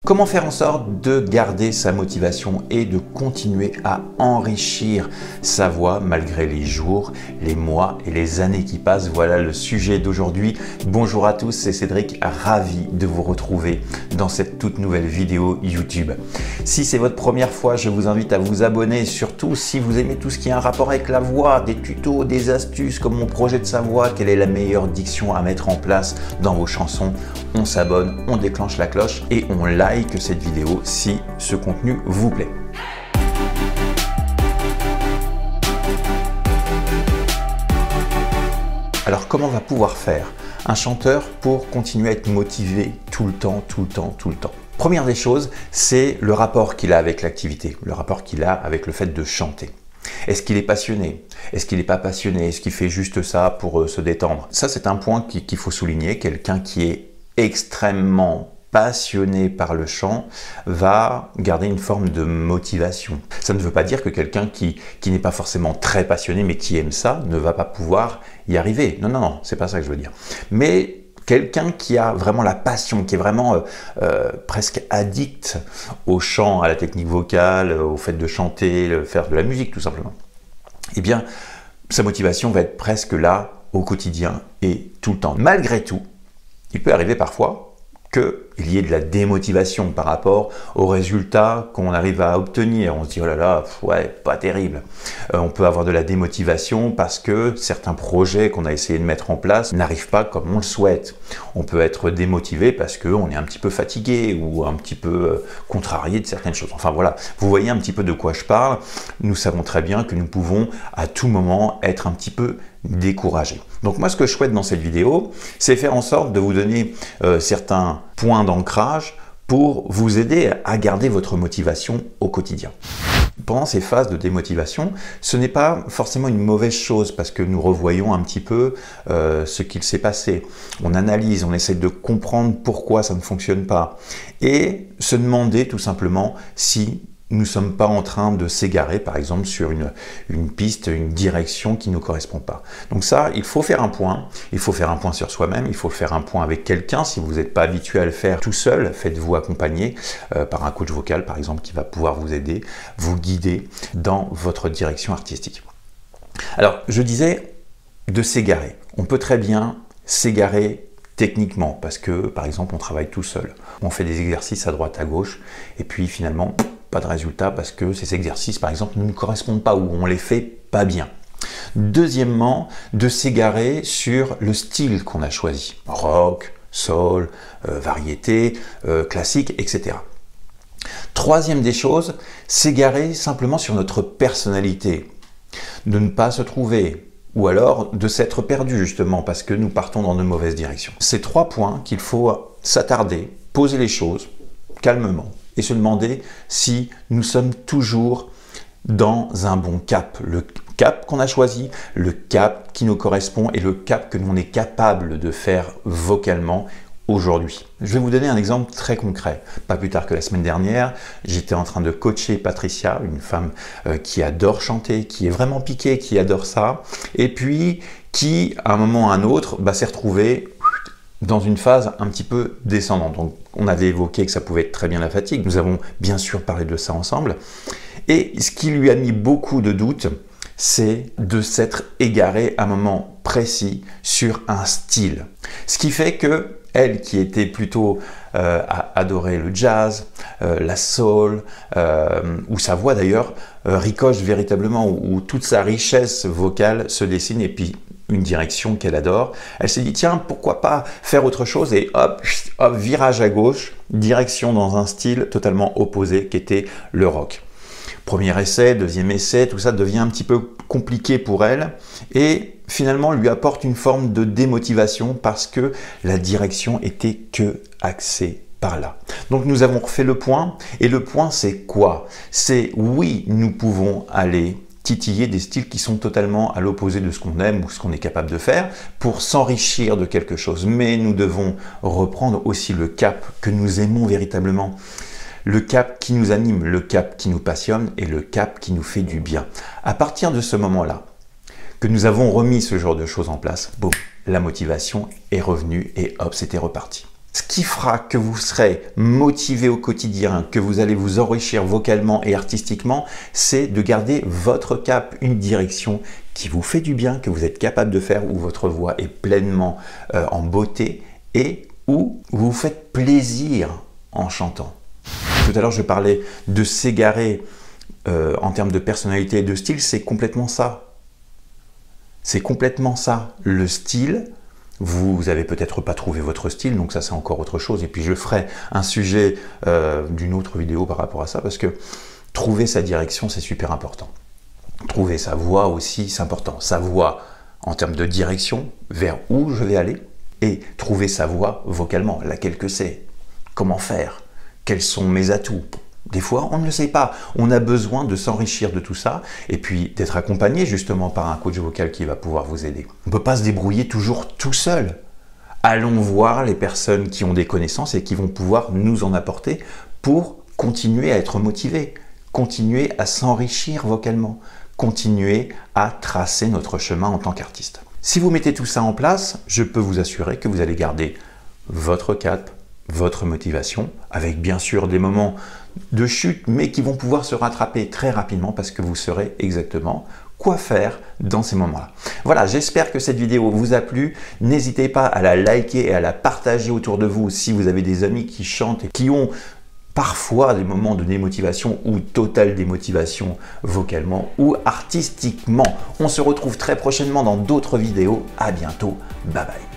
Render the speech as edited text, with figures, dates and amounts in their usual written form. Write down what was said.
Comment faire en sorte de garder sa motivation et de continuer à enrichir sa voix malgré les jours, les mois et les années qui passent? Voilà le sujet d'aujourd'hui. Bonjour à tous, c'est Cédric, ravi de vous retrouver dans cette toute nouvelle vidéo YouTube. Si c'est votre première fois, je vous invite à vous abonner, surtout si vous aimez tout ce qui a un rapport avec la voix, des tutos, des astuces comme mon projet de savoir quelle est la meilleure diction à mettre en place dans vos chansons. On s'abonne, on déclenche la cloche et on like cette vidéo si ce contenu vous plaît. Alors comment va pouvoir faire un chanteur pour continuer à être motivé tout le temps? Première des choses, c'est le rapport qu'il a avec l'activité, le rapport qu'il a avec le fait de chanter. Est-ce qu'il est passionné? Est-ce qu'il n'est pas passionné? Est-ce qu'il fait juste ça pour se détendre? Ça, c'est un point qu'il faut souligner. Quelqu'un qui est extrêmement passionné par le chant va garder une forme de motivation. Ça ne veut pas dire que quelqu'un qui n'est pas forcément très passionné mais qui aime ça ne va pas pouvoir y arriver. Non, c'est pas ça que je veux dire. Mais quelqu'un qui a vraiment la passion, qui est vraiment presque addict au chant, à la technique vocale, au fait de chanter, faire de la musique tout simplement, eh bien sa motivation va être presque là au quotidien et tout le temps. Malgré tout, il peut arriver parfois qu'il y ait de la démotivation par rapport aux résultats qu'on arrive à obtenir. On se dit, oh là là, ouais, pas terrible. On peut avoir de la démotivation parce que certains projets qu'on a essayé de mettre en place n'arrivent pas comme on le souhaite. On peut être démotivé parce qu'on est un petit peu fatigué ou un petit peu contrarié de certaines choses. Enfin voilà, vous voyez un petit peu de quoi je parle. Nous savons très bien que nous pouvons à tout moment être un petit peu découragé. Donc moi, ce que je souhaite dans cette vidéo, c'est faire en sorte de vous donner certains points d'ancrage pour vous aider à garder votre motivation au quotidien. Pendant ces phases de démotivation, ce n'est pas forcément une mauvaise chose parce que nous revoyons un petit peu ce qu'il s'est passé. On analyse, on essaie de comprendre pourquoi ça ne fonctionne pas et se demander tout simplement si nous ne sommes pas en train de s'égarer, par exemple, sur une piste, une direction qui ne nous correspond pas. Donc ça, il faut faire un point. Il faut faire un point sur soi-même. Il faut faire un point avec quelqu'un. Si vous n'êtes pas habitué à le faire tout seul, faites-vous accompagner par un coach vocal, par exemple, qui va pouvoir vous aider, vous guider dans votre direction artistique. Alors, je disais de s'égarer. On peut très bien s'égarer techniquement parce que, par exemple, on travaille tout seul. On fait des exercices à droite, à gauche, et puis finalement, pas de résultat parce que ces exercices, par exemple, ne nous correspondent pas ou on les fait pas bien. Deuxièmement, de s'égarer sur le style qu'on a choisi. Rock, soul, variété, classique, etc. Troisième des choses, s'égarer simplement sur notre personnalité. De ne pas se trouver ou alors de s'être perdu justement parce que nous partons dans de mauvaises directions. Ces trois points qu'il faut s'attarder, poser les choses calmement et se demander si nous sommes toujours dans un bon cap. Le cap qu'on a choisi, le cap qui nous correspond et le cap que l'on est capable de faire vocalement aujourd'hui. Je vais vous donner un exemple très concret. Pas plus tard que la semaine dernière, j'étais en train de coacher Patricia, une femme qui adore chanter, qui est vraiment piquée, qui adore ça, et puis qui, à un moment ou à un autre, s'est retrouvée dans une phase un petit peu descendante. Donc, on avait évoqué que ça pouvait être très bien la fatigue. Nous avons bien sûr parlé de ça ensemble. Et ce qui lui a mis beaucoup de doutes, c'est de s'être égaré à un moment précis sur un style. Ce qui fait que elle, qui était plutôt à adorer le jazz, la soul, où sa voix d'ailleurs ricoche véritablement, où toute sa richesse vocale se dessine et puis une direction qu'elle adore. Elle s'est dit, tiens, pourquoi pas faire autre chose et hop, virage à gauche, direction dans un style totalement opposé qui était le rock. Premier essai, deuxième essai, tout ça devient un petit peu compliqué pour elle et finalement lui apporte une forme de démotivation parce que la direction était que axée par là. Donc nous avons refait le point et le point c'est quoi? C'est oui, nous pouvons aller titiller des styles qui sont totalement à l'opposé de ce qu'on aime ou ce qu'on est capable de faire pour s'enrichir de quelque chose. Mais nous devons reprendre aussi le cap que nous aimons véritablement. Le cap qui nous anime, le cap qui nous passionne et le cap qui nous fait du bien. À partir de ce moment-là, que nous avons remis ce genre de choses en place, boum, la motivation est revenue et hop, c'était reparti. Ce qui fera que vous serez motivé au quotidien, que vous allez vous enrichir vocalement et artistiquement, c'est de garder votre cap, une direction qui vous fait du bien, que vous êtes capable de faire, où votre voix est pleinement en beauté et où vous vous faites plaisir en chantant. Tout à l'heure, je parlais de s'égarer en termes de personnalité et de style, c'est complètement ça. C'est complètement ça. Le style, vous n'avez peut-être pas trouvé votre style, donc ça c'est encore autre chose. Et puis je ferai un sujet d'une autre vidéo par rapport à ça, parce que trouver sa direction, c'est super important. Trouver sa voie aussi, c'est important. Sa voie en termes de direction, vers où je vais aller, et trouver sa voie vocalement, laquelle que c'est. Comment faire? Quels sont mes atouts? Des fois, on ne le sait pas. On a besoin de s'enrichir de tout ça et puis d'être accompagné justement par un coach vocal qui va pouvoir vous aider. On ne peut pas se débrouiller toujours tout seul. Allons voir les personnes qui ont des connaissances et qui vont pouvoir nous en apporter pour continuer à être motivés, continuer à s'enrichir vocalement, continuer à tracer notre chemin en tant qu'artiste. Si vous mettez tout ça en place, je peux vous assurer que vous allez garder votre cap, votre motivation, avec bien sûr des moments de chute, mais qui vont pouvoir se rattraper très rapidement parce que vous saurez exactement quoi faire dans ces moments-là. Voilà, j'espère que cette vidéo vous a plu. N'hésitez pas à la liker et à la partager autour de vous si vous avez des amis qui chantent et qui ont parfois des moments de démotivation ou totale démotivation vocalement ou artistiquement. On se retrouve très prochainement dans d'autres vidéos. À bientôt. Bye bye.